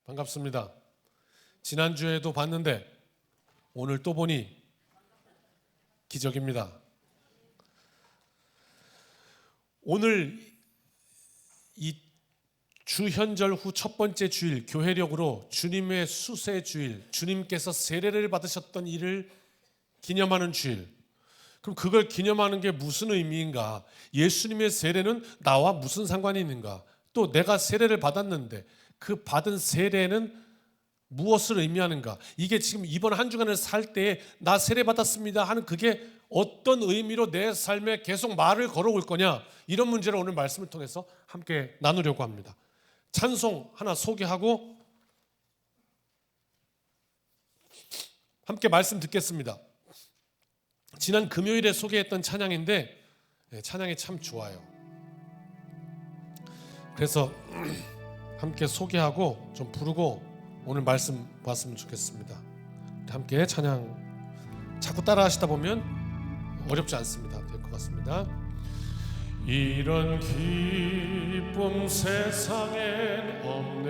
반갑습니다. 지난주에도 봤는데 오늘 또 보니 기적입니다. 오늘 이 주현절 후 첫 번째 주일, 교회력으로 주님의 수세 주일, 주님께서 세례를 받으셨던 일을 기념하는 주일. 그럼 그걸 기념하는 게 무슨 의미인가? 예수님의 세례는 나와 무슨 상관이 있는가? 또 내가 세례를 받았는데 그 받은 세례는 무엇을 의미하는가? 이게 지금 이번 한 주간을 살 때에 나 세례 받았습니다 하는 그게 어떤 의미로 내 삶에 계속 말을 걸어올 거냐? 이런 문제를 오늘 말씀을 통해서 함께 나누려고 합니다. 찬송 하나 소개하고 함께 말씀 듣겠습니다. 지난 금요일에 소개했던 찬양인데 찬양이 참 좋아요. 그래서 함께 소개하고 좀 부르고 오늘 말씀 봤으면 좋겠습니다. 함께 찬양 자꾸 따라 하시다 보면 어렵지 않습니다. 될 것 같습니다. 이런 기쁨 세상엔 없네.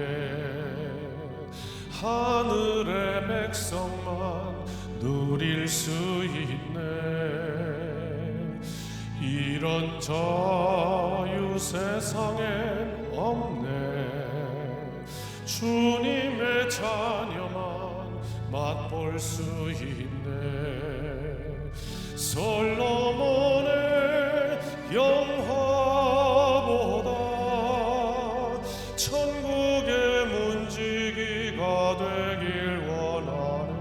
하늘의 백성만 누릴 수 있네. 이런 자유 세상엔 없네. 주님의 자녀만 맛볼 수 있네. 솔로몬의 영화보다 천국의 문지기가 되길 원하네.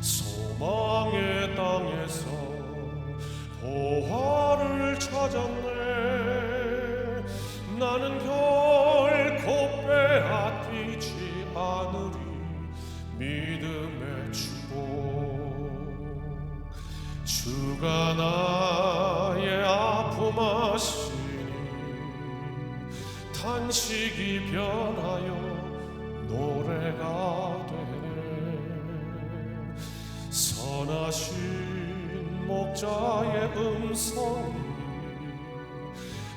소망의 땅에서 보화를 찾았네. 나는 결코 빼앗기지 않으리. 믿음의 축복. 주가 나의 아픔 아시니 탄식이 변하여 노래가 되네. 선하신 목자의 음성이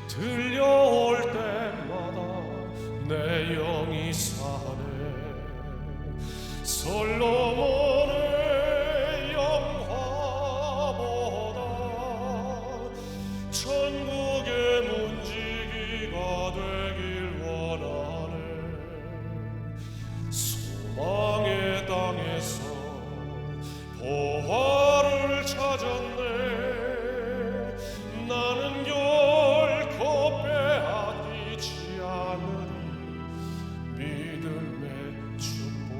들려올 때마다 내 영이 사네. 솔로몬의 영화보다 천국의 문지기가 되길 원하네. 소망의 땅에서 보화를 찾았네. 나는 결코 빼앗기지 않으리. 믿음의 축복.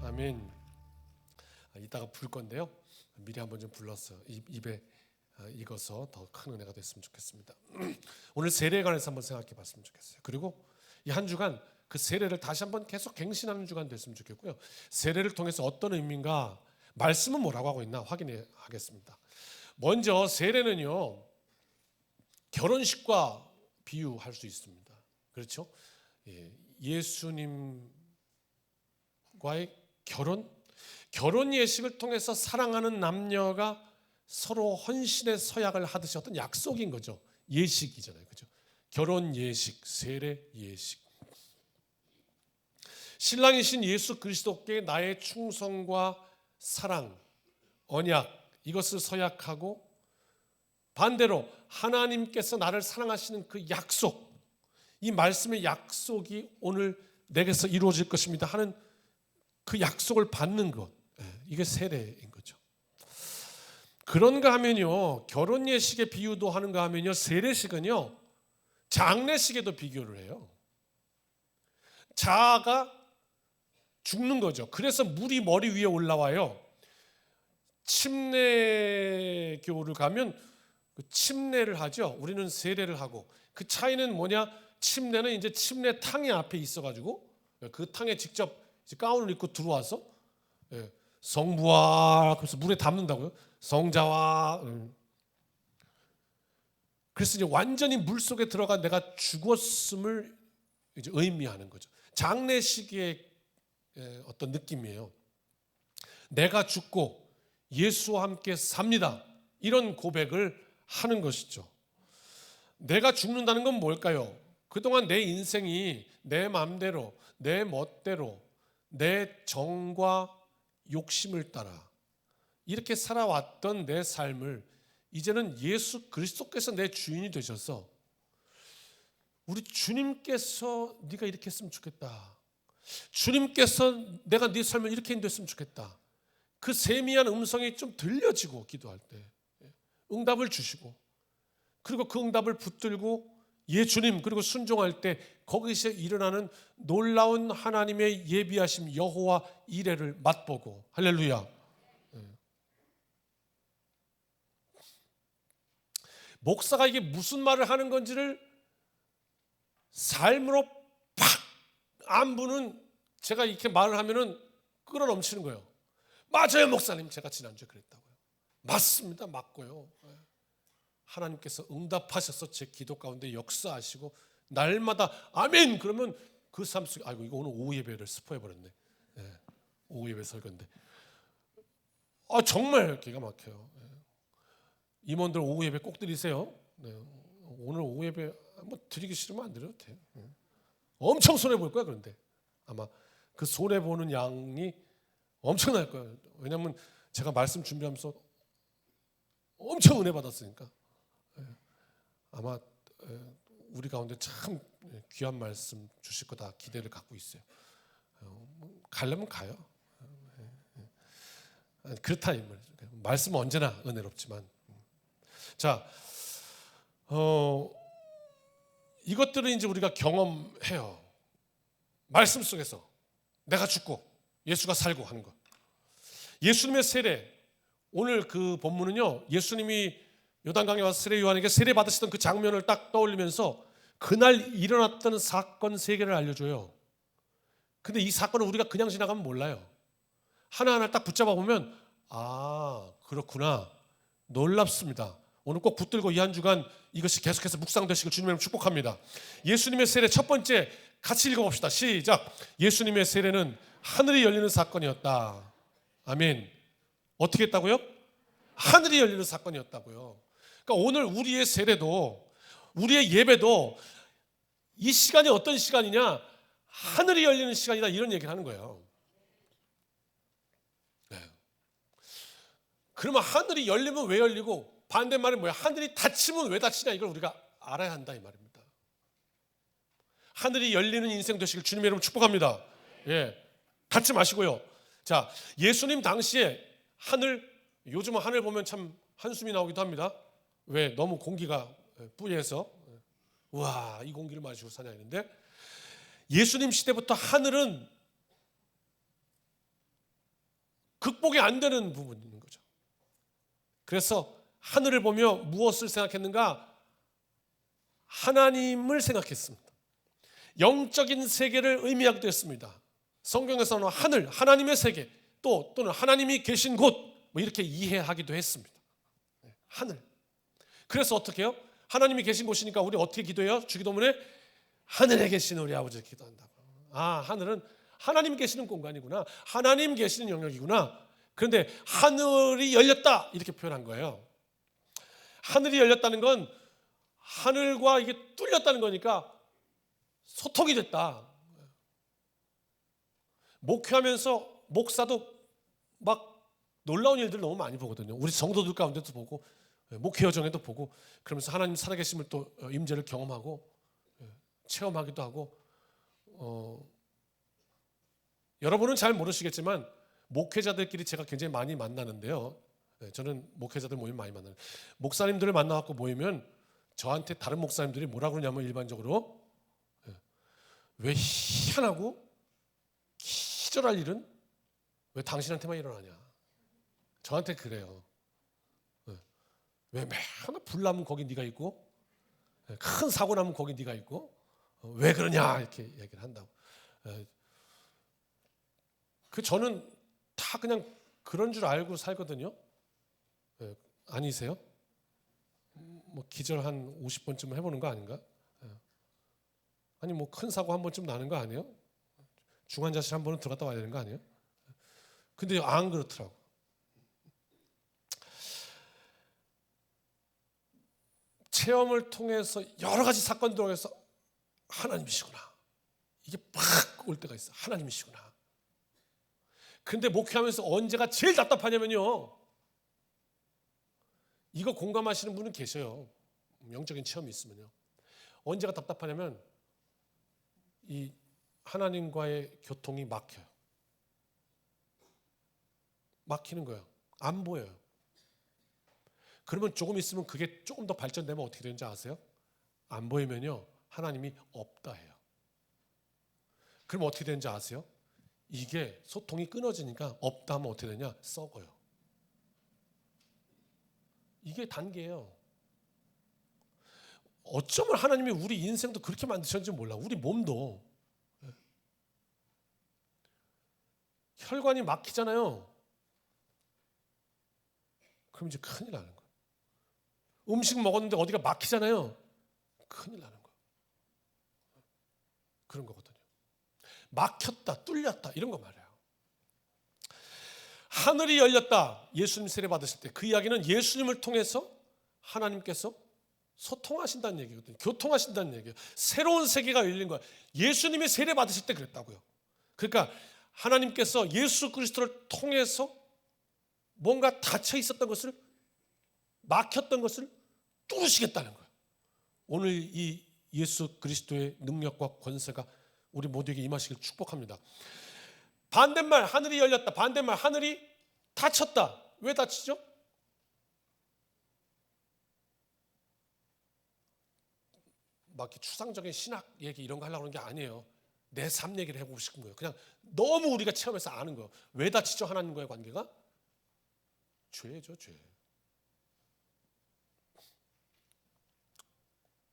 아멘. 이따가 불 건데요. 미리 한번 좀 불렀어요. 입에 익어서 더 큰 은혜가 됐으면 좋겠습니다. 오늘 세례에 관해서 한번 생각해 봤으면 좋겠어요. 그리고 이 한 주간 그 세례를 다시 한번 계속 갱신하는 주간 됐으면 좋겠고요. 세례를 통해서 어떤 의미인가, 말씀은 뭐라고 하고 있나 확인해 하겠습니다. 먼저 세례는요, 결혼식과 비유할 수 있습니다. 그렇죠? 예수님과의 결혼 예식을 통해서 사랑하는 남녀가 서로 헌신의 서약을 하듯이 어떤 약속인 거죠. 예식이잖아요. 그죠? 결혼 예식, 세례 예식. 신랑이신 예수 그리스도께 나의 충성과 사랑, 언약, 이것을 서약하고 반대로 하나님께서 나를 사랑하시는 그 약속, 이 말씀의 약속이 오늘 내게서 이루어질 것입니다 하는 그 약속을 받는 것, 이게 세례인 거죠. 그런가 하면요, 결혼 예식의 비유도 하는가 하면요, 세례식은요 장례식에도 비교를 해요. 자아가 죽는 거죠. 그래서 물이 머리 위에 올라와요. 침례교를 가면 침례를 하죠. 우리는 세례를 하고. 그 차이는 뭐냐? 침례는 이제 침례탕이 앞에 있어가지고 그 탕에 직접 가운을 입고 들어와서 성부와 그래서 물에 담는다고요. 성자와 그래서 이제 완전히 물 속에 들어가 내가 죽었음을 이제 의미하는 거죠. 장례식의 어떤 느낌이에요. 내가 죽고 예수와 함께 삽니다. 이런 고백을 하는 것이죠. 내가 죽는다는 건 뭘까요? 그동안 내 인생이 내 마음대로, 내 멋대로, 내 정과 욕심을 따라 이렇게 살아왔던 내 삶을 이제는 예수 그리스도께서 내 주인이 되셔서 우리 주님께서 네가 이렇게 했으면 좋겠다. 주님께서 내가 네 삶을 이렇게 인도했으면 좋겠다. 그 세미한 음성이 좀 들려지고 기도할 때 응답을 주시고 그리고 그 응답을 붙들고 예 주님 그리고 순종할 때 거기서 일어나는 놀라운 하나님의 예비하심 여호와 이레를 맛보고 할렐루야. 목사가 이게 무슨 말을 하는 건지를 삶으로 팍 안부는 제가 이렇게 말을 하면은 끌어넘치는 거예요. 맞아요 목사님, 제가 지난주에 그랬다고요. 맞습니다, 맞고요. 하나님께서 응답하셔서 제 기도 가운데 역사하시고 날마다 아멘 그러면 그 삶 속에 아이고 이거 오늘 오후 예배를 스포해버렸네. 오후 예배 설교인데 정말 기가 막혀요. 임원들 오후 예배 꼭 드리세요. 오늘 오후 예배 뭐 드리기 싫으면 안 드려도 돼요. 엄청 손해 볼 거야. 그런데 아마 그 손해 보는 양이 엄청날 거예요. 왜냐하면 제가 말씀 준비하면서 엄청 은혜 받았으니까. 아마 우리 가운데 참 귀한 말씀 주실 거다 기대를 갖고 있어요. 가려면 가요. 그렇다 이 말이죠. 말씀은 언제나 은혜롭지만 자 이것들을 이제 우리가 경험해요. 말씀 속에서 내가 죽고 예수가 살고 하는 것. 예수님의 세례. 오늘 그 본문은요. 예수님이 요단강에 와서 세례 요한에게 세례 받으시던 그 장면을 딱 떠올리면서 그날 일어났던 사건 세 개를 알려줘요. 근데 이 사건을 우리가 그냥 지나가면 몰라요. 하나하나 딱 붙잡아 보면 아 그렇구나. 놀랍습니다. 오늘 꼭 붙들고 이 한 주간 이것이 계속해서 묵상되시길 주님의 축복합니다. 예수님의 세례 첫 번째 같이 읽어봅시다. 시작. 예수님의 세례는 하늘이 열리는 사건이었다. 아멘. 어떻게 했다고요? 하늘이 열리는 사건이었다고요. 그러니까 오늘 우리의 세례도 우리의 예배도 이 시간이 어떤 시간이냐? 하늘이 열리는 시간이다 이런 얘기를 하는 거예요. 네. 그러면 하늘이 열리면 왜 열리고 반대말은 뭐야? 하늘이 닫히면 왜 닫히냐 이걸 우리가 알아야 한다 이 말입니다. 하늘이 열리는 인생 되시길 주님의 이름으로 축복합니다. 예, 닫지 마시고요. 자, 예수님 당시에 하늘 요즘은 하늘 보면 참 한숨이 나오기도 합니다. 왜? 너무 공기가 뿌예서 와, 이 공기를 마시고 사냐 했는데 예수님 시대부터 하늘은 극복이 안 되는 부분이 있는 거죠. 그래서 하늘을 보며 무엇을 생각했는가? 하나님을 생각했습니다. 영적인 세계를 의미하기도 했습니다. 성경에서는 하늘, 하나님의 세계 또는 하나님이 계신 곳 뭐 이렇게 이해하기도 했습니다. 하늘. 그래서 어떻게 해요? 하나님이 계신 곳이니까 우리 어떻게 기도해요? 주기도문에 하늘에 계신 우리 아버지 기도한다고. 아, 하늘은 하나님 계시는 공간이구나. 하나님 계시는 영역이구나. 그런데 하늘이 열렸다 이렇게 표현한 거예요. 하늘이 열렸다는 건 하늘과 이게 뚫렸다는 거니까 소통이 됐다. 목회하면서 목사도 막 놀라운 일들을 너무 많이 보거든요. 우리 성도들 가운데도 보고 목회 여정에도 보고 그러면서 하나님 살아계심을 또 임재를 경험하고 체험하기도 하고 여러분은 잘 모르시겠지만 목회자들끼리 제가 굉장히 많이 만나는데요. 저는 목회자들 모임 많이 만나요. 목사님들을 만나갖고 모이면 저한테 다른 목사님들이 뭐라 그러냐면 일반적으로 왜 희한하고 기절할 일은 왜 당신한테만 일어나냐. 저한테 그래요. 왜 맨날 불 나면 거기 네가 있고 큰 사고 나면 거기 네가 있고 왜 그러냐 이렇게 얘기를 한다고. 그 저는 다 그냥 그런 줄 알고 살거든요. 아니세요? 뭐 기절 한 50번쯤 해보는 거 아닌가? 아니 뭐 큰 사고 한 번쯤 나는 거 아니에요? 중환자실 한 번은 들어갔다 와야 되는 거 아니에요? 근데 안 그렇더라고. 체험을 통해서 여러 가지 사건들 통해서 하나님이시구나. 이게 팍 올 때가 있어. 하나님이시구나. 근데 목회하면서 언제가 제일 답답하냐면요, 이거 공감하시는 분은 계셔요. 영적인 체험이 있으면요. 언제가 답답하냐면 이 하나님과의 교통이 막혀요. 막히는 거예요. 안 보여요. 그러면 조금 있으면 그게 조금 더 발전되면 어떻게 되는지 아세요? 안 보이면요, 하나님이 없다 해요. 그럼 어떻게 되는지 아세요? 이게 소통이 끊어지니까 없다 하면 어떻게 되냐? 썩어요. 이게 단계예요. 어쩌면 하나님이 우리 인생도 그렇게 만드셨는지 몰라. 우리 몸도 혈관이 막히잖아요. 그럼 이제 큰일 나는 거예요. 음식 먹었는데 어디가 막히잖아요. 큰일 나는 거예요. 그런 거거든요. 막혔다, 뚫렸다 이런 거 말이에요. 하늘이 열렸다. 예수님 세례 받으실 때 그 이야기는 예수님을 통해서 하나님께서 소통하신다는 얘기거든요. 교통하신다는 얘기예요. 새로운 세계가 열린 거예요. 예수님이 세례 받으실 때 그랬다고요. 그러니까 하나님께서 예수 그리스도를 통해서 뭔가 닫혀 있었던 것을, 막혔던 것을 뚫으시겠다는 거예요. 오늘 이 예수 그리스도의 능력과 권세가 우리 모두에게 임하시길 축복합니다. 반대말 하늘이 열렸다. 반대말 하늘이 닫혔다. 왜 닫히죠? 막 이렇게 추상적인 신학 얘기 이런 거 하려고 하는 게 아니에요. 내 삶 얘기를 해보고 싶은 거예요. 그냥 너무 우리가 체험해서 아는 거예요. 왜 닫히죠? 하나님과의 관계가? 죄죠, 죄.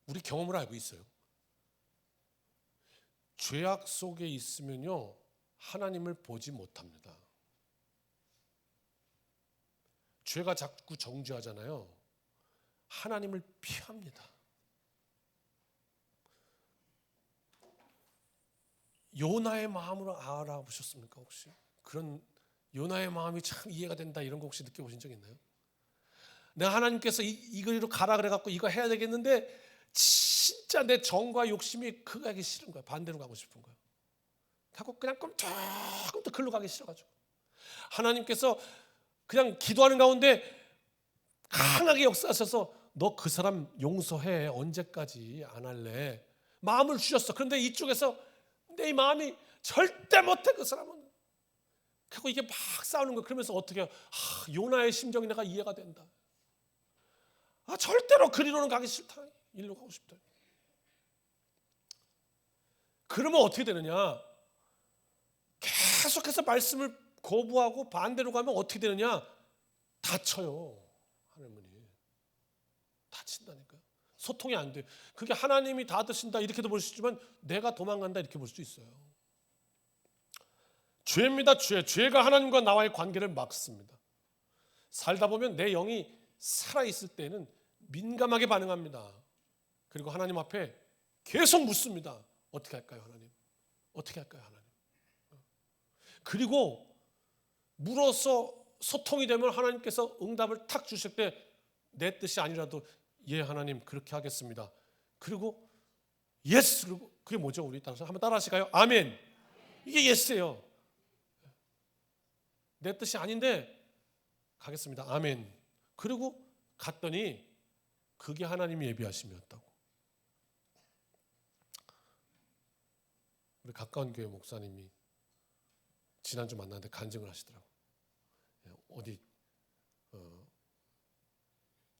우리 경험을 알고 있어요. 죄악 속에 있으면요, 하나님을 보지 못합니다. 죄가 자꾸 정죄하잖아요. 하나님을 피합니다. 요나의 마음으로 알아보셨습니까 혹시? 그런 요나의 마음이 참 이해가 된다 이런 거 혹시 느껴보신 적 있나요? 내가 하나님께서 이 거리로 가라 그래갖고 이거 해야 되겠는데 진짜 내 정과 욕심이 그거 하기 싫은 거야. 반대로 가고 싶은 거야. 하고 그냥 조금 더 글로 가기 싫어가지고 하나님께서 그냥 기도하는 가운데 강하게 역사하셔서 너 그 사람 용서해. 언제까지 안 할래? 마음을 주셨어. 그런데 이쪽에서 내 마음이 절대 못해 그 사람은. 그리고 이게 막 싸우는 거야. 그러면서 어떻게 요나의 심정이 내가 이해가 된다. 절대로 그리로는 가기 싫다. 일로 가고 싶다. 그러면 어떻게 되느냐? 계속해서 말씀을 거부하고 반대로 가면 어떻게 되느냐? 다쳐요. 하나님이 다친다니까요. 소통이 안 돼요. 그게 하나님이 닫으신다 이렇게도 볼 수 있지만 내가 도망간다 이렇게 볼 수도 있어요. 죄입니다. 죄가 하나님과 나와의 관계를 막습니다. 살다 보면 내 영이 살아있을 때는 민감하게 반응합니다. 그리고 하나님 앞에 계속 묻습니다. 어떻게 할까요 하나님? 어떻게 할까요 하나님? 그리고 물어서 소통이 되면 하나님께서 응답을 탁 주실 때 내 뜻이 아니라도 예 하나님 그렇게 하겠습니다. 그리고 예스. 그리고 그게 뭐죠? 우리 따라서 한번 따라 하실까요? 아멘. 이게 예스예요. 내 뜻이 아닌데 가겠습니다. 아멘. 그리고 갔더니 그게 하나님이 예비하심이었다고. 우리 가까운 교회 목사님이 지난주 만났는데 간증을 하시더라고. 어디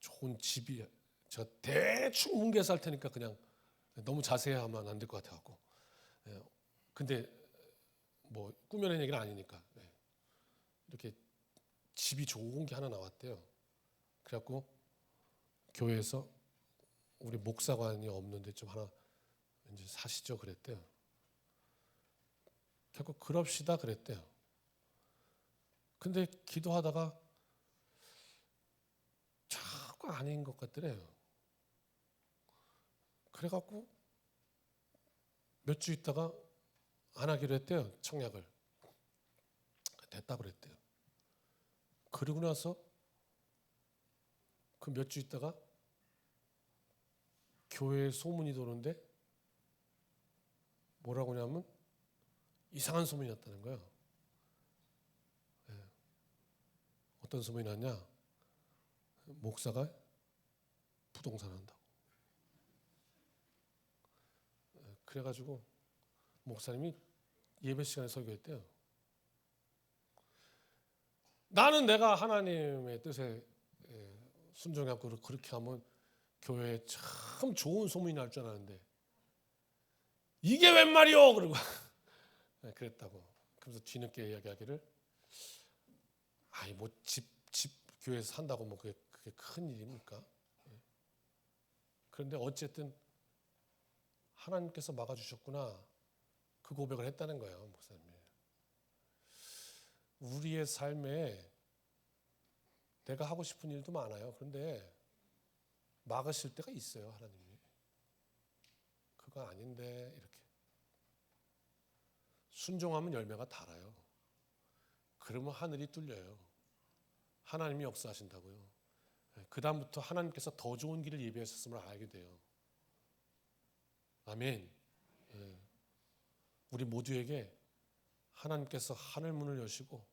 좋은 집이 제가 대충 뭉개서 할 테니까 그냥 너무 자세히 하면 안 될 것 같아갖고. 근데 뭐 꾸며낸 얘기는 아니니까 이렇게 집이 좋은 게 하나 나왔대요. 그래갖고 교회에서 우리 목사관이 없는데 좀 하나 이제 사시죠 그랬대요. 결국 그럽시다 그랬대요. 근데 기도하다가 자꾸 아닌 것 같더래요. 그래갖고 몇 주 있다가 안 하기로 했대요. 청약을. 됐다 그랬대요. 그러고 나서 그 몇 주 있다가 교회에 소문이 도는데 뭐라고 하냐면 이상한 소문이 났다는 거예요. 어떤 소문이 났냐? 목사가 부동산 한다고. 그래가지고 목사님이 예배 시간에 설교했대요. 나는 내가 하나님의 뜻에 순종하고 그렇게 하면 교회에 참 좋은 소문이 날 줄 알았는데 이게 웬 말이요? 그러고 그랬다고. 그래서 뒤늦게 이야기하기를 아이 뭐 집 교회에서 산다고 뭐 그게 큰 일입니까? 그런데 어쨌든 하나님께서 막아주셨구나 그 고백을 했다는 거예요. 목사님이. 우리의 삶에 내가 하고 싶은 일도 많아요. 그런데 막으실 때가 있어요. 하나님이. 그거 아닌데 이렇게. 순종하면 열매가 달아요. 그러면 하늘이 뚫려요. 하나님이 역사하신다고요. 그 다음부터 하나님께서 더 좋은 길을 예비하셨음을 알게 돼요. 아멘. 우리 모두에게 하나님께서 하늘 문을 여시고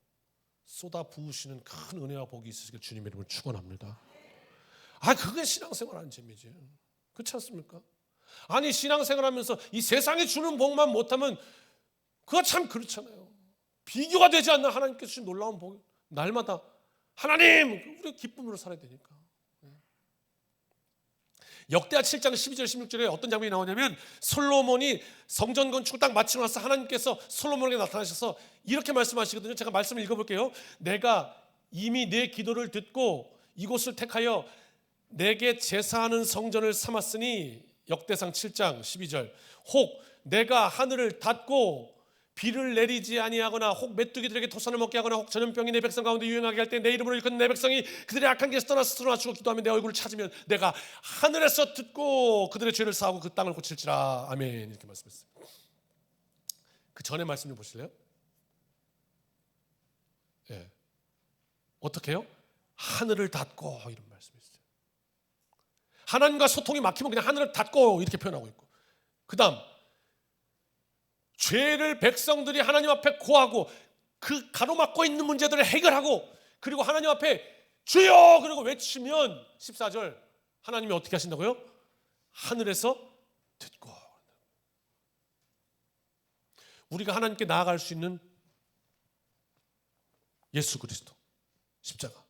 쏟아 부으시는 큰 은혜와 복이 있으시길 주님의 이름으로 축원합니다. 그게 신앙생활하는 재미지. 그렇지 않습니까? 아니 신앙생활하면서 이 세상이 주는 복만 못하면 그거 참 그렇잖아요. 비교가 되지 않는 하나님께서 주신 놀라운 복 날마다 하나님 우리 기쁨으로 살아야 되니까. 역대하 7장 12절 16절에 어떤 장면이 나오냐면 솔로몬이 성전 건축을 딱 마치고 나서 하나님께서 솔로몬에게 나타나셔서 이렇게 말씀하시거든요. 제가 말씀을 읽어볼게요. 내가 이미 내 기도를 듣고 이곳을 택하여 내게 제사하는 성전을 삼았으니 역대상 7장 12절 혹 내가 하늘을 닫고 비를 내리지 아니하거나 혹 메뚜기들에게 토산을 먹게 하거나 혹 전염병이 내 백성 가운데 유행하게 할 때 내 이름으로 일컫는 내 백성이 그들의 악한 길에서 떠나서 드러나주고 기도하며 내 얼굴을 찾으면 내가 하늘에서 듣고 그들의 죄를 사하고 그 땅을 고칠지라. 아멘. 이렇게 말씀했어요. 그 전에 말씀 좀 보실래요? 어떻게 해요? 하늘을 닫고 이런 말씀이었어요. 하나님과 소통이 막히면 그냥 하늘을 닫고 이렇게 표현하고 있고 그 다음 죄를 백성들이 하나님 앞에 고하고 그 가로막고 있는 문제들을 해결하고 그리고 하나님 앞에 주여 그리고 외치면 14절 하나님이 어떻게 하신다고요? 하늘에서 듣고. 우리가 하나님께 나아갈 수 있는 예수 그리스도 십자가.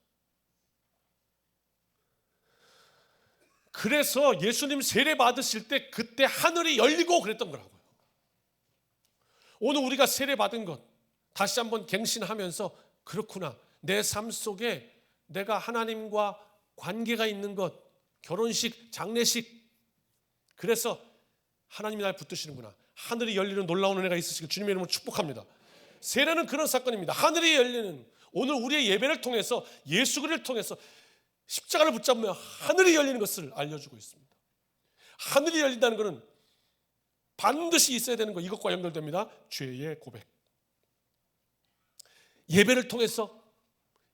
그래서 예수님 세례 받으실 때 그때 하늘이 열리고 그랬던 거라고요. 오늘 우리가 세례 받은 것 다시 한번 갱신하면서 그렇구나. 내 삶 속에 내가 하나님과 관계가 있는 것, 결혼식, 장례식. 그래서 하나님이 날 붙드시는구나. 하늘이 열리는 놀라운 은혜가 있으시길 주님의 이름으로 축복합니다. 세례는 그런 사건입니다. 하늘이 열리는 오늘 우리의 예배를 통해서 예수 그리스도를 통해서 십자가를 붙잡으며 하늘이 열리는 것을 알려주고 있습니다. 하늘이 열린다는 것은 반드시 있어야 되는 거 이것과 연결됩니다. 죄의 고백. 예배를 통해서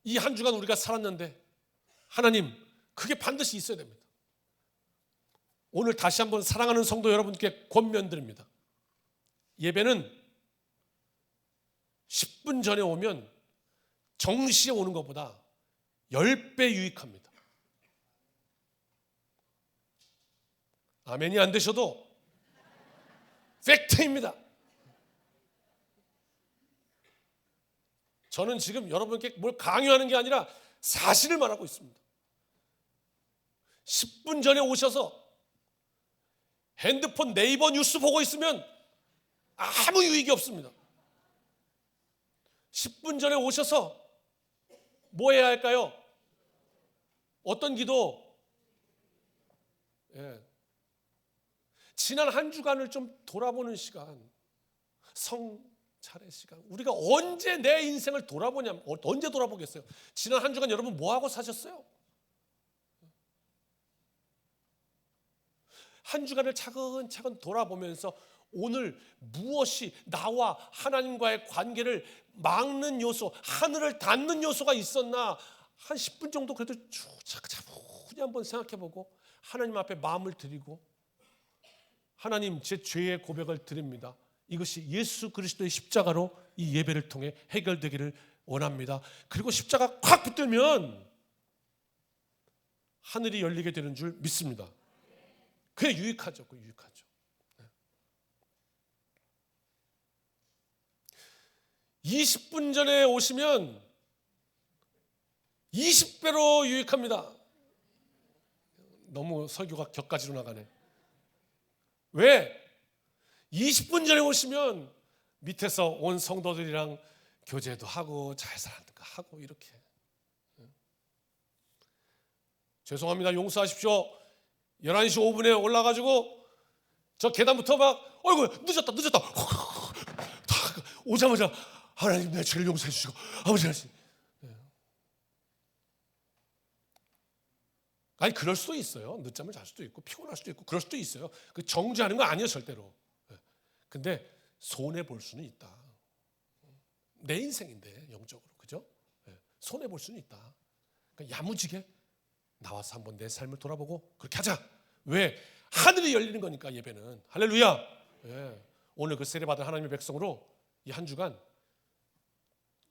이 한 주간 우리가 살았는데 하나님 그게 반드시 있어야 됩니다. 오늘 다시 한번 사랑하는 성도 여러분께 권면드립니다. 예배는 10분 전에 오면 정시에 오는 것보다 10배 유익합니다. 아멘이 안 되셔도 팩트입니다. 저는 지금 여러분께 뭘 강요하는 게 아니라 사실을 말하고 있습니다. 10분 전에 오셔서 핸드폰 네이버 뉴스 보고 있으면 아무 유익이 없습니다. 10분 전에 오셔서 뭐 해야 할까요? 어떤 기도? 지난 한 주간을 좀 돌아보는 시간, 성찰의 시간. 우리가 언제 내 인생을 돌아보냐면 언제 돌아보겠어요? 지난 한 주간 여러분 뭐 하고 사셨어요? 한 주간을 차근차근 돌아보면서 오늘 무엇이 나와 하나님과의 관계를 막는 요소, 하늘을 닫는 요소가 있었나 한 10분 정도 그래도 쭉 차분히 한번 생각해보고 하나님 앞에 마음을 드리고 하나님 제 죄의 고백을 드립니다. 이것이 예수 그리스도의 십자가로 이 예배를 통해 해결되기를 원합니다. 그리고 십자가 콱 붙들면 하늘이 열리게 되는 줄 믿습니다. 그게 유익하죠. 그 유익하죠. 20분 전에 오시면 20배로 유익합니다. 너무 설교가 격가지로 나가네. 왜? 20분 전에 오시면 밑에서 온 성도들이랑 교제도 하고 잘 사는 거 하고 이렇게. 죄송합니다. 용서하십시오. 11시 5분에 올라가지고 저 계단부터 막 어이구 늦었다 오자마자 하나님 내 죄를 용서해 주시고 아버지 하시. 아니 그럴 수도 있어요. 늦잠을 잘 수도 있고 피곤할 수도 있고 그럴 수도 있어요. 그 정죄하는 거 아니에요 절대로. 근데 손해 볼 수는 있다. 내 인생인데 영적으로 그죠? 손해 볼 수는 있다. 그러니까 야무지게 나와서 한번 내 삶을 돌아보고 그렇게 하자. 왜? 하늘이 열리는 거니까 예배는. 할렐루야. 오늘 그 세례받은 하나님의 백성으로 이 한 주간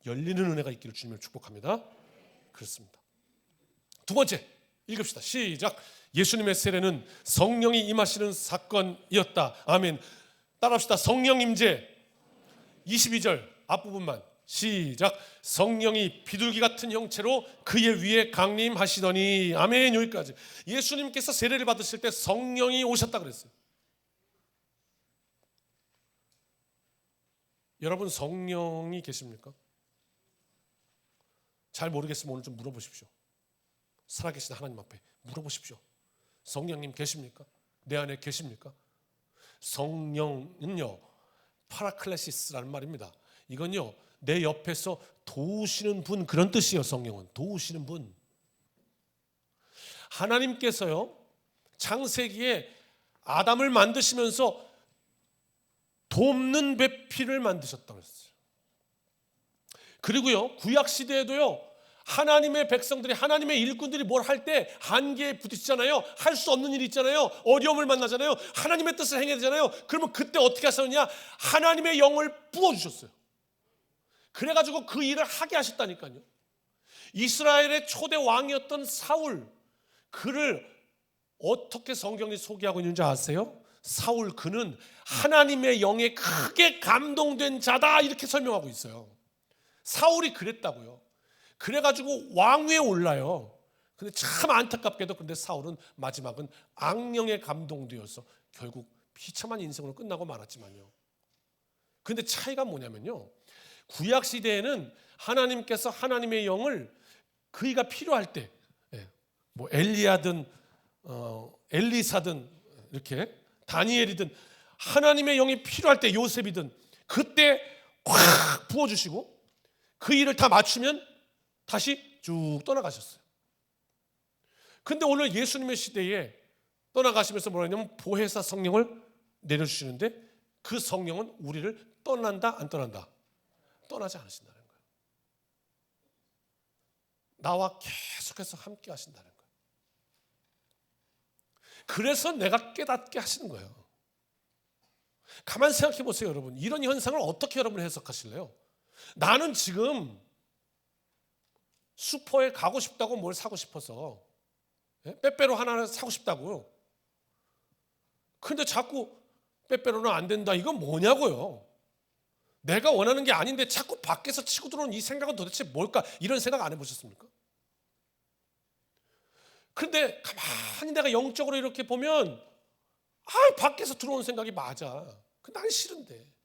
열리는 은혜가 있기를 주님을 축복합니다. 그렇습니다. 두 번째 읽읍시다. 시작. 예수님의 세례는 성령이 임하시는 사건이었다. 아멘. 따라합시다. 성령 임재. 22절 앞부분만 시작. 성령이 비둘기 같은 형체로 그의 위에 강림하시더니. 아멘. 여기까지. 예수님께서 세례를 받으실 때 성령이 오셨다 그랬어요. 여러분 성령이 계십니까? 잘 모르겠으면 오늘 좀 물어보십시오. 살아계신 하나님 앞에 물어보십시오. 성령님 계십니까? 내 안에 계십니까? 성령은요 파라클레시스라는 말입니다. 이건요 내 옆에서 도우시는 분, 그런 뜻이에요. 성령은 도우시는 분. 하나님께서요 창세기에 아담을 만드시면서 돕는 배필을 만드셨다고 했어요. 그리고요 구약 시대에도요 하나님의 백성들이, 하나님의 일꾼들이 뭘 할 때 한계에 부딪히잖아요. 할 수 없는 일이 있잖아요. 어려움을 만나잖아요. 하나님의 뜻을 행해야 되잖아요. 그러면 그때 어떻게 하셨느냐? 하나님의 영을 부어주셨어요. 그래가지고 그 일을 하게 하셨다니까요. 이스라엘의 초대 왕이었던 사울, 그를 어떻게 성경이 소개하고 있는지 아세요? 사울 그는 하나님의 영에 크게 감동된 자다, 이렇게 설명하고 있어요. 사울이 그랬다고요. 그래가지고 왕위에 올라요. 근데 참 안타깝게도 근데 사울은 마지막은 악령에 감동되어서 결국 비참한 인생으로 끝나고 말았지만요. 근데 차이가 뭐냐면요, 구약 시대에는 하나님께서 하나님의 영을 그이가 필요할 때, 뭐 엘리야든 엘리사든 이렇게 다니엘이든 하나님의 영이 필요할 때, 요셉이든 그때 확 부어주시고 그 일을 다 맞추면 다시 쭉 떠나가셨어요. 근데 오늘 예수님의 시대에 떠나가시면서 뭐라 했냐면 보혜사 성령을 내려주시는데, 그 성령은 우리를 떠난다 안 떠난다? 떠나지 않으신다는 거예요. 나와 계속해서 함께 하신다는 거예요. 그래서 내가 깨닫게 하시는 거예요. 가만 생각해 보세요. 여러분, 이런 현상을 어떻게 여러분 해석하실래요? 나는 지금 슈퍼에 가고 싶다고, 뭘 사고 싶어서 빼빼로 하나 사고 싶다고요. 근데 자꾸 빼빼로는 안 된다, 이건 뭐냐고요. 내가 원하는 게 아닌데 자꾸 밖에서 치고 들어오는 이 생각은 도대체 뭘까? 이런 생각 안 해보셨습니까? 근데 가만히 내가 영적으로 이렇게 보면 밖에서 들어오는 생각이 맞아. 근데 난 싫은데.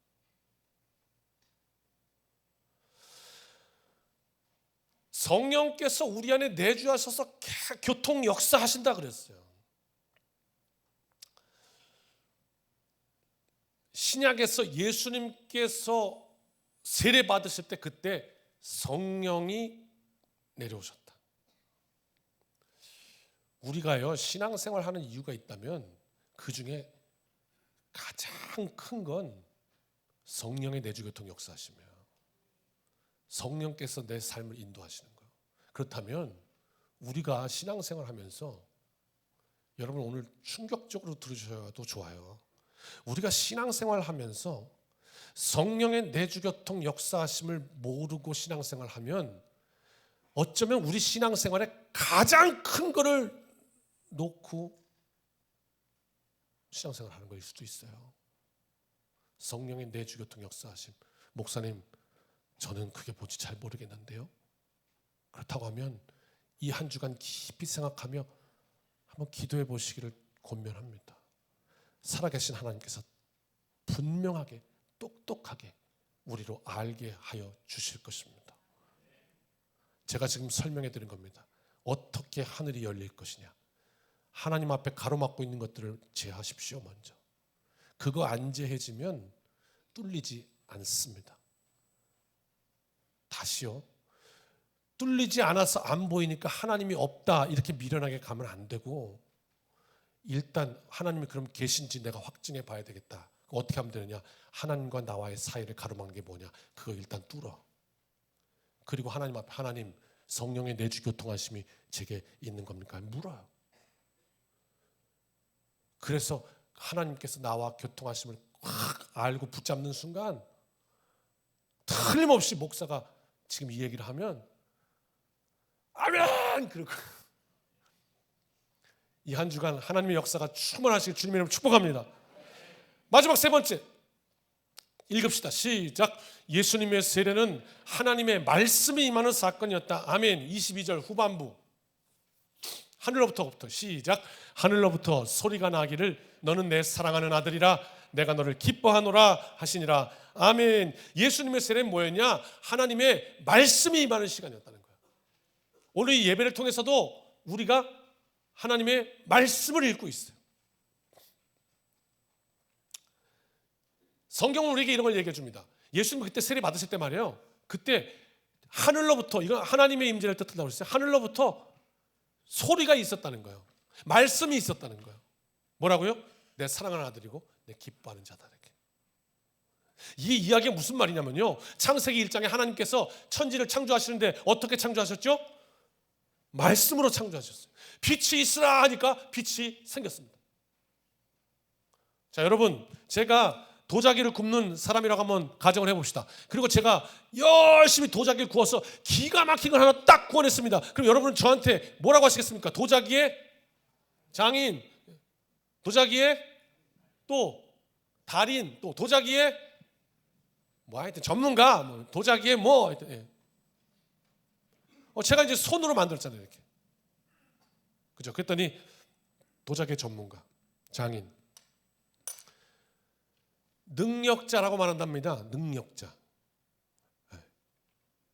성령께서 우리 안에 내주하셔서 교통 역사하신다 그랬어요. 신약에서 예수님께서 세례 받으실 때 그때 성령이 내려오셨다. 우리가요 신앙생활 하는 이유가 있다면 그 중에 가장 큰 건 성령의 내주교통 역사하시며 성령께서 내 삶을 인도하시는 거예요. 그렇다면 우리가 신앙생활 하면서, 여러분 오늘 충격적으로 들으셔도 좋아요, 우리가 신앙생활 하면서 성령의 내주교통 역사하심을 모르고 신앙생활하면 어쩌면 우리 신앙생활에 가장 큰 거를 놓고 신앙생활하는 거일 수도 있어요. 성령의 내주교통 역사하심. 목사님, 저는 그게 뭔지 잘 모르겠는데요. 그렇다고 하면 이 한 주간 깊이 생각하며 한번 기도해 보시기를 권면합니다. 살아계신 하나님께서 분명하게 똑똑하게 우리로 알게 하여 주실 것입니다. 제가 지금 설명해 드린 겁니다. 어떻게 하늘이 열릴 것이냐. 하나님 앞에 가로막고 있는 것들을 제하십시오. 먼저 그거 안 제해지면 뚫리지 않습니다. 다시요, 뚫리지 않아서 안 보이니까 하나님이 없다 이렇게 미련하게 가면 안 되고, 일단 하나님이 그럼 계신지 내가 확증해 봐야 되겠다. 어떻게 하면 되느냐? 하나님과 나와의 사이를 가로막는 게 뭐냐? 그거 일단 뚫어. 그리고 하나님 앞에, 하나님, 성령의 내주교통하심이 제게 있는 겁니까? 물어요. 그래서 하나님께서 나와 교통하심을 확 알고 붙잡는 순간 틀림없이 목사가 지금 이 얘기를 하면 아멘! 그러고 이 한 주간 하나님의 역사가 충만하시길 주님의 이름으로 축복합니다. 마지막 세 번째 읽읍시다. 시작. 예수님의 세례는 하나님의 말씀이 임하는 사건이었다. 아멘. 22절 후반부. 하늘로부터 시작. 하늘로부터 소리가 나기를 너는 내 사랑하는 아들이라 내가 너를 기뻐하노라 하시니라. 아멘. 예수님의 세례는 뭐였냐? 하나님의 말씀이 임하는 시간이었다는 거예요. 오늘 이 예배를 통해서도 우리가 하나님의 말씀을 읽고 있어요. 성경은 우리에게 이런 걸 얘기해 줍니다. 예수님 그때 세례 받으실 때 말이에요, 그때 하늘로부터, 이건 하나님의 임재를 뜻한다고 했어요. 하늘로부터 소리가 있었다는 거예요. 말씀이 있었다는 거예요. 뭐라고요? 내 사랑하는 아들이고 내 기뻐하는 자다. 이렇게. 이 이야기가 무슨 말이냐면요, 창세기 1장에 하나님께서 천지를 창조하시는데 어떻게 창조하셨죠? 말씀으로 창조하셨어요. 빛이 있으라 하니까 빛이 생겼습니다. 자, 여러분, 제가 도자기를 굽는 사람이라고 한번 가정을 해봅시다. 그리고 제가 열심히 도자기를 구워서 기가 막힌 걸 하나 딱 구워냈습니다. 그럼 여러분은 저한테 뭐라고 하시겠습니까? 도자기의 장인, 도자기의 또 달인, 또 도자기의 뭐 하여튼 전문가, 뭐 도자기의 뭐 하여튼, 예. 제가 이제 손으로 만들었잖아요, 이렇게. 그죠? 그랬더니 도자기의 전문가, 장인, 능력자라고 말한답니다. 능력자.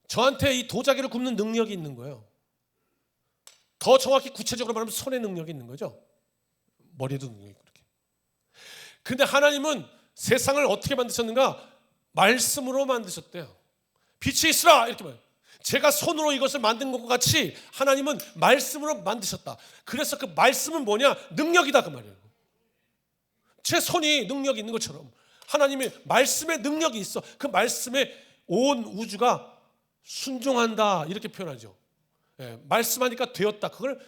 저한테 이 도자기를 굽는 능력이 있는 거예요. 더 정확히 구체적으로 말하면 손의 능력이 있는 거죠. 머리도 능력이 있고 그렇게. 근데 하나님은 세상을 어떻게 만드셨는가? 말씀으로 만드셨대요. 빛이 있으라 이렇게 말해요. 제가 손으로 이것을 만든 것과 같이 하나님은 말씀으로 만드셨다. 그래서 그 말씀은 뭐냐? 능력이다 그 말이에요. 제 손이 능력이 있는 것처럼 하나님의 말씀에 능력이 있어. 그 말씀에 온 우주가 순종한다 이렇게 표현하죠. 예, 말씀하니까 되었다. 그걸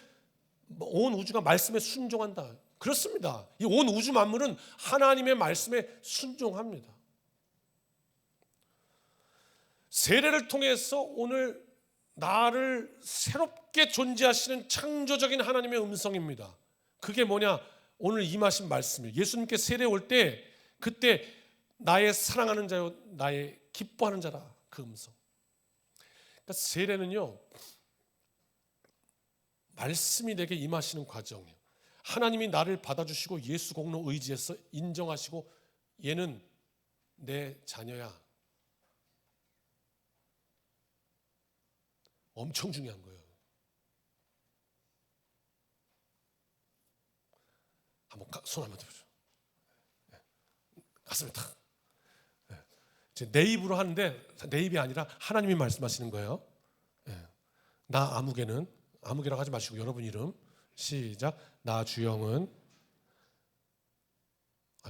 온 우주가 말씀에 순종한다. 그렇습니다. 이 온 우주 만물은 하나님의 말씀에 순종합니다. 세례를 통해서 오늘 나를 새롭게 존재하시는 창조적인 하나님의 음성입니다. 그게 뭐냐? 오늘 임하신 말씀이에요. 예수님께 세례 올 때 그때 나의 사랑하는 자요 나의 기뻐하는 자라, 그 음성. 그러니까 세례는요, 말씀이 내게 임하시는 과정이에요. 하나님이 나를 받아주시고 예수 공로 의지해서 인정하시고 얘는 내 자녀야. 엄청 중요한 거예요. 한번 손 한번 들어보죠. 가슴에 탁. 내 입으로 하는데 내 입이 아니라 하나님이 말씀하시는 거예요. 나 아무개는, 아무개라고 하지 마시고 여러분 이름 시작. 나 주영은,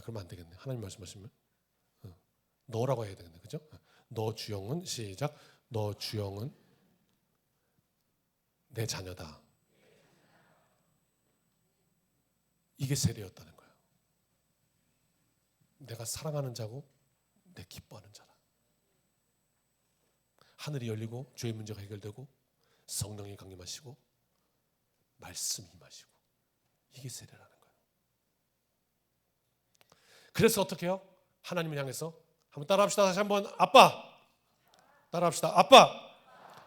그러면 안 되겠네. 하나님 말씀하시면 너라고 해야 되겠네, 그죠? 너 주영은 시작. 너 주영은 내 자녀다. 이게 세례였다는 거예요. 내가 사랑하는 자고 때 기뻐하는 자라. 하늘이 열리고 죄의 문제가 해결되고 성령이 강림하시고 말씀이 임하시고, 이게 세례라는 거예요. 그래서 어떻게 해요? 하나님을 향해서 한번 따라합시다. 다시 한번. 아빠. 따라합시다. 아빠,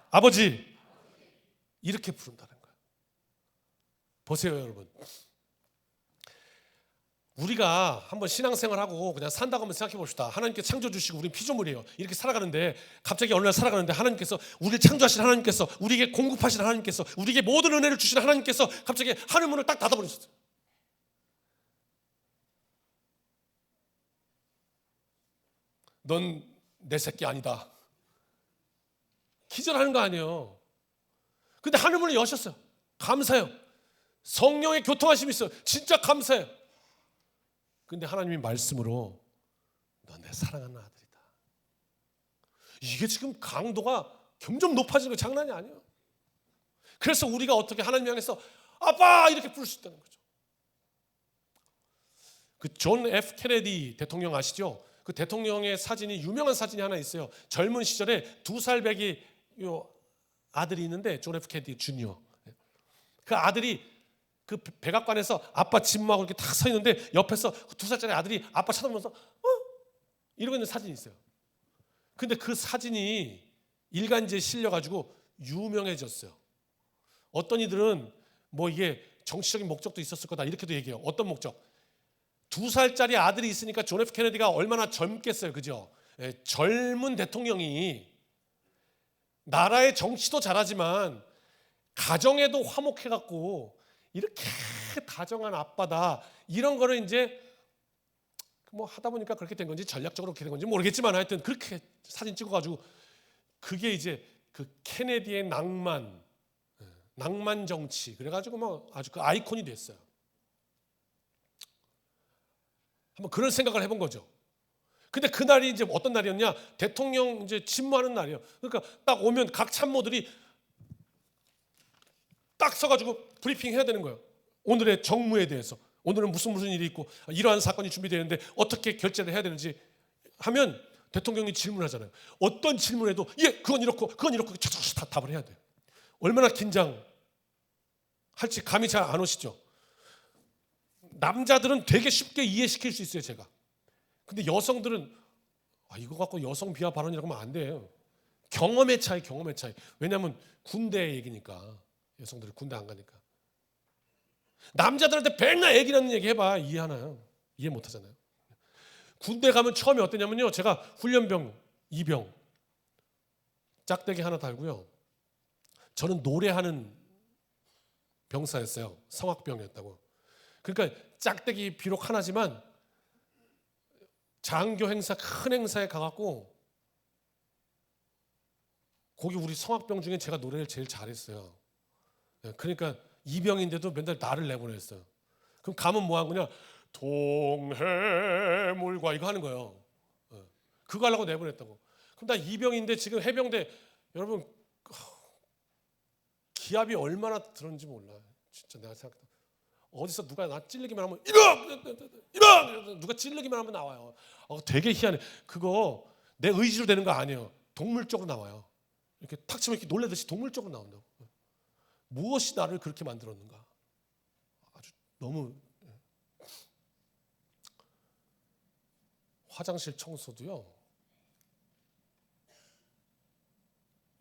아버지. 이렇게 부른다는 거예요. 보세요 여러분, 우리가 한번 신앙생활하고 그냥 산다고 한번 생각해 봅시다. 하나님께 창조 주시고 우린 피조물이에요. 이렇게 살아가는데 갑자기 어느 날 살아가는데 하나님께서, 우리를 창조하신 하나님께서, 우리에게 공급하신 하나님께서, 우리에게 모든 은혜를 주시는 하나님께서 갑자기 하늘 문을 딱 닫아버리셨어요. 넌 내 새끼 아니다. 기절하는 거 아니에요. 근데 하늘 문을 여셨어요. 감사해요. 성령의 교통하심이 있어요. 진짜 감사해요. 근데 하나님이 말씀으로 넌 내 사랑하는 아들이다. 이게 지금 강도가 점점 높아지는 거 장난이 아니에요. 그래서 우리가 어떻게 하나님 향해서 아빠 이렇게 부를 수 있다는 거죠. 그 존 F 케네디 대통령 아시죠? 그 대통령의 사진이, 유명한 사진이 하나 있어요. 젊은 시절에 2살 배기 아들이 있는데, 존 F 케네디 주니어. 그 아들이 그 백악관에서 아빠 집무하고 이렇게 딱 서 있는데 옆에서 그 2살짜리 아들이 아빠 쳐다보면서 이러고 있는 사진이 있어요. 근데 그 사진이 일간지에 실려가지고 유명해졌어요. 어떤 이들은 뭐 이게 정치적인 목적도 있었을 거다 이렇게도 얘기해요. 어떤 목적? 2살짜리 아들이 있으니까 존 F 케네디가 얼마나 젊겠어요, 그죠? 젊은 대통령이 나라의 정치도 잘하지만 가정에도 화목해갖고 이렇게 다정한 아빠다, 이런 거를 이제 뭐 하다 보니까 그렇게 된 건지 전략적으로 그렇게 된 건지 모르겠지만 하여튼 그렇게 사진 찍어가지고, 그게 이제 그 케네디의 낭만 정치, 그래가지고 뭐 아주 그 아이콘이 됐어요. 한번 그런 생각을 해본 거죠. 근데 그날이 이제 어떤 날이었냐? 대통령 이제 집무하는 날이에요. 그러니까 딱 오면 각 참모들이 딱 서가지고 브리핑 해야 되는 거예요. 오늘의 정무에 대해서, 오늘은 무슨 일이 있고 이러한 사건이 준비되는데 어떻게 결재를 해야 되는지 하면 대통령이 질문하잖아요. 어떤 질문에도 예, 그건 이렇고 그건 이렇고 착착 다 답을 해야 돼요. 얼마나 긴장할지 감이 잘 안 오시죠? 남자들은 되게 쉽게 이해시킬 수 있어요, 제가. 근데 여성들은 이거 갖고 여성 비하 발언이라고 하면 안 돼요. 경험의 차이. 왜냐하면 군대 얘기니까. 여성들이 군대 안 가니까. 남자들한테 맨날 애기라는 얘기 해봐, 이해하나요? 이해 못하잖아요. 군대 가면 처음에 어땠냐면요, 제가 훈련병 2병 짝대기 하나 달고요, 저는 노래하는 병사였어요. 성악병이었다고. 그러니까 짝대기 비록 하나지만 장교 행사, 큰 행사에 가갖고, 거기 우리 성악병 중에 제가 노래를 제일 잘했어요. 그러니까 이병인데도 맨날 나를 내보냈어요. 그럼 가면 뭐 하는 거냐? 동해물과 이거 하는 거예요. 그거 하려고 내보냈다고. 그럼 나 이병인데 지금 해병대, 여러분 기압이 얼마나 들었는지 몰라. 진짜 내가 생각해. 어디서 누가 나 찔르기만 하면 이러 누가 찔르기만 하면 나와요. 되게 희한해. 그거 내 의지로 되는 거 아니에요. 동물적으로 나와요. 이렇게 탁 치면 이렇게 놀래듯이 동물적으로 나온다고. 무엇이 나를 그렇게 만들었는가? 아주 너무. 화장실 청소도요,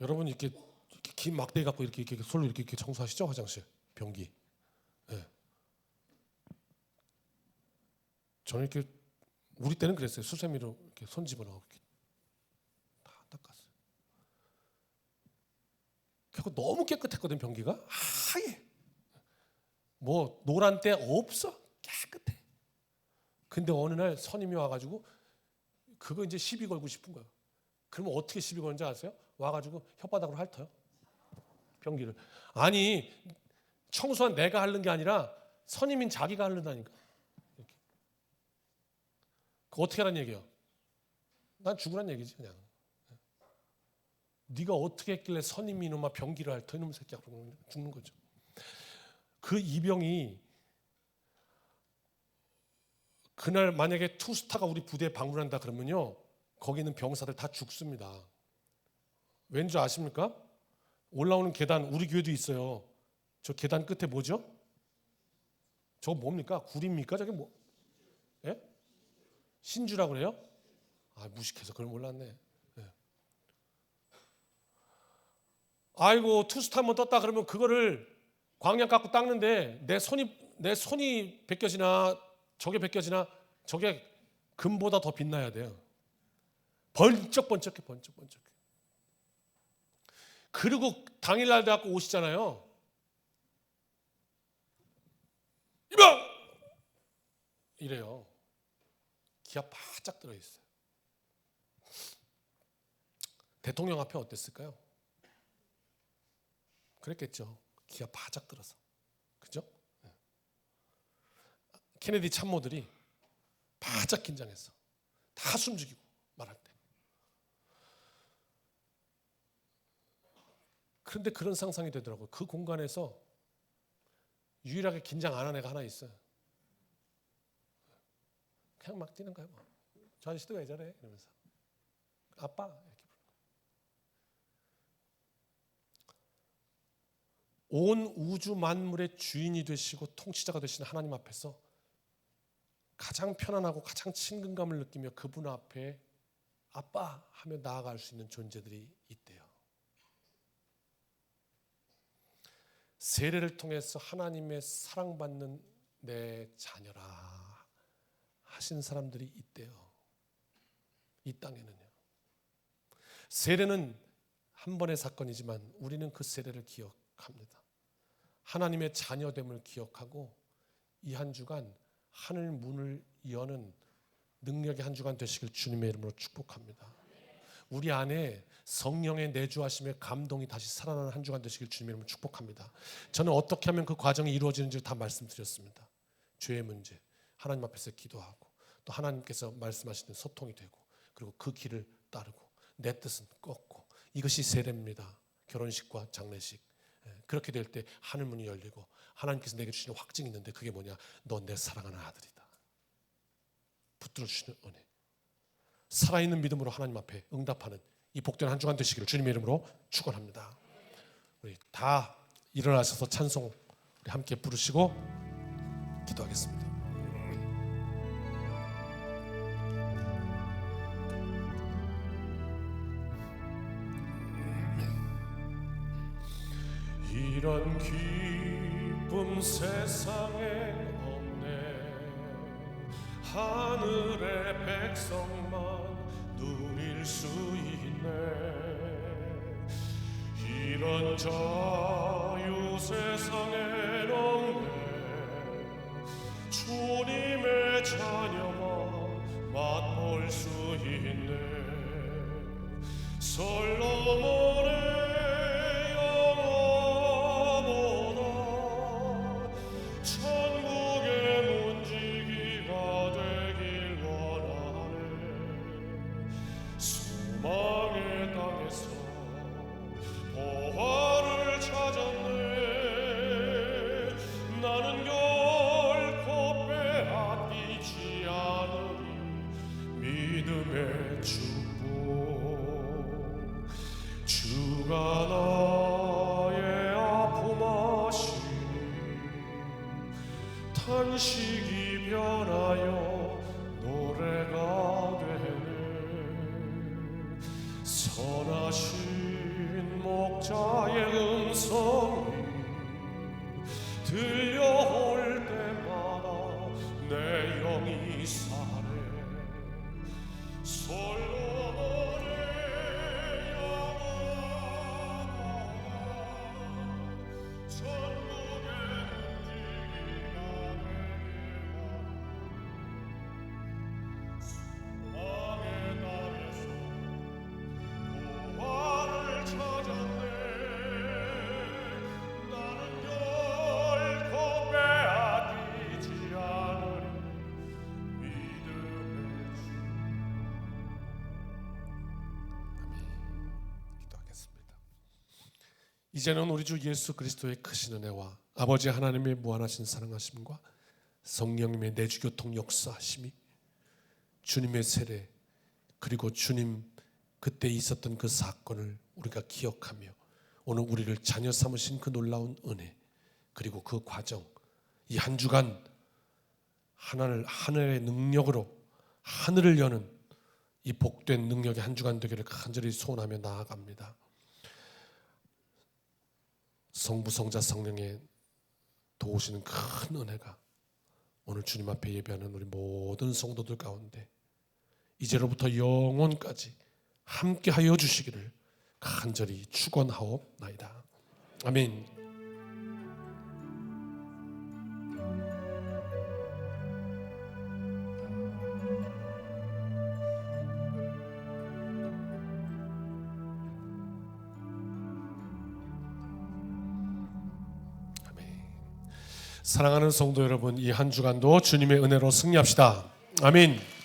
여러분 이렇게 긴 막대기 갖고 이렇게 솔로 이렇게 청소하시죠? 화장실 변기. 네. 저는 이렇게, 우리 때는 그랬어요. 수세미로 이렇게 손 집어넣고 이렇게 다 닦았어요. 그리고 너무 깨끗했거든, 변기가. 하얘. 뭐 노란 때 없어. 깨끗해. 근데 어느 날 선임이 와가지고 그거 이제 시비 걸고 싶은 거예요. 그러면 어떻게 시비 거는지 아세요? 와가지고 혓바닥으로 핥아요, 변기를. 아니, 청소한 내가 하는 게 아니라 선임인 자기가 하려다니까. 이렇게. 그 어떻게 하라는 얘기예요? 난 죽으란 얘기지 그냥. 네가 어떻게 했길래 선임이 이놈아 변기를 핥아, 이놈 새끼야. 그러면 죽는 거죠. 그 이병이 그날 만약에 투스타가 우리 부대에 방문한다 그러면요, 거기 있는 병사들 다 죽습니다. 왠지 아십니까? 올라오는 계단, 우리 교회도 있어요. 저 계단 끝에 뭐죠? 저거 뭡니까? 굴입니까? 저게 뭐? 예? 신주라고 그래요? 아, 무식해서 그걸 몰랐네. 예. 아이고, 투스타 한번 떴다 그러면 그거를 광약 갖고 닦는데 내 손이 벗겨지나 저게 벗겨지나 저게 금보다 더 빛나야 돼요. 번쩍번쩍해, 번쩍번쩍해. 그리고 당일날 돼갖고 오시잖아요. 이봐! 이래요. 기가 바짝 들어있어요. 대통령 앞에 어땠을까요? 그랬겠죠. 기가 바짝 들어서. 그죠? 케네디 참모들이 바짝 긴장했어. 다 숨죽이고 말할 때. 그런데 그런 상상이 되더라고요. 그 공간에서 유일하게 긴장 안 한 애가 하나 있어요. 그냥 막 뛰는 거야. 뭐. 저 아저씨도 왜 저래? 이러면서. 아빠. 이렇게. 온 우주 만물의 주인이 되시고 통치자가 되시는 하나님 앞에서 가장 편안하고 가장 친근감을 느끼며 그분 앞에 아빠 하며 나아갈 수 있는 존재들이 있대요. 세례를 통해서 하나님의 사랑받는 내 자녀라 하신 사람들이 있대요. 이 땅에는요. 세례는 한 번의 사건이지만 우리는 그 세례를 기억합니다. 하나님의 자녀됨을 기억하고 이 한 주간 하늘 문을 여는 능력의 한 주간 되시길 주님의 이름으로 축복합니다. 우리 안에 성령의 내주하심의 감동이 다시 살아나는 한 주간 되시길 주님의 이름으로 축복합니다. 저는 어떻게 하면 그 과정이 이루어지는지 다 말씀드렸습니다. 죄의 문제, 하나님 앞에서 기도하고 또 하나님께서 말씀하시는 소통이 되고 그리고 그 길을 따르고 내 뜻은 꺾고 이것이 세례입니다. 결혼식과 장례식. 그렇게 될 때 하늘문이 열리고 하나님께서 내게 주시는 확증이 있는데 그게 뭐냐? 너 내 사랑하는 아들이다. 붙들어 주시는 은혜. 살아있는 믿음으로 하나님 앞에 응답하는 이 복된 한 주간 되시기를 주님의 이름으로 축원합니다. 우리 다 일어나셔서 찬송 우리 함께 부르시고 기도하겠습니다. 이런 기쁨 세상에 없네. 하늘의 백성만 누릴 수 있네. 이런 자유 세상엔 없네. 주님의 자녀만 맛볼 수 있네. 솔로몬의 탄식이 변하여 노래가 되네. 선하신 목자의 음성이 들려올 때마다 내 영이 사네. 솔로몬의 영화보다 천국의 이제는 우리 주 예수 그리스도의 크신 은혜와 아버지 하나님의 무한하신 사랑하심과 성령님의 내주교통 역사하심이 주님의 세례 그리고 주님 그때 있었던 그 사건을 우리가 기억하며 오늘 우리를 자녀 삼으신 그 놀라운 은혜, 그리고 그 과정, 이 한 주간 하늘의 능력으로 하늘을 여는 이 복된 능력의 한 주간 되기를 간절히 소원하며 나아갑니다. 성부, 성자, 성령의 도우시는 큰 은혜가 오늘 주님 앞에 예배하는 우리 모든 성도들 가운데 이제로부터 영원까지 함께하여 주시기를 간절히 축원하옵나이다. 아멘. 사랑하는 성도 여러분, 이 한 주간도 주님의 은혜로 승리합시다. 아멘.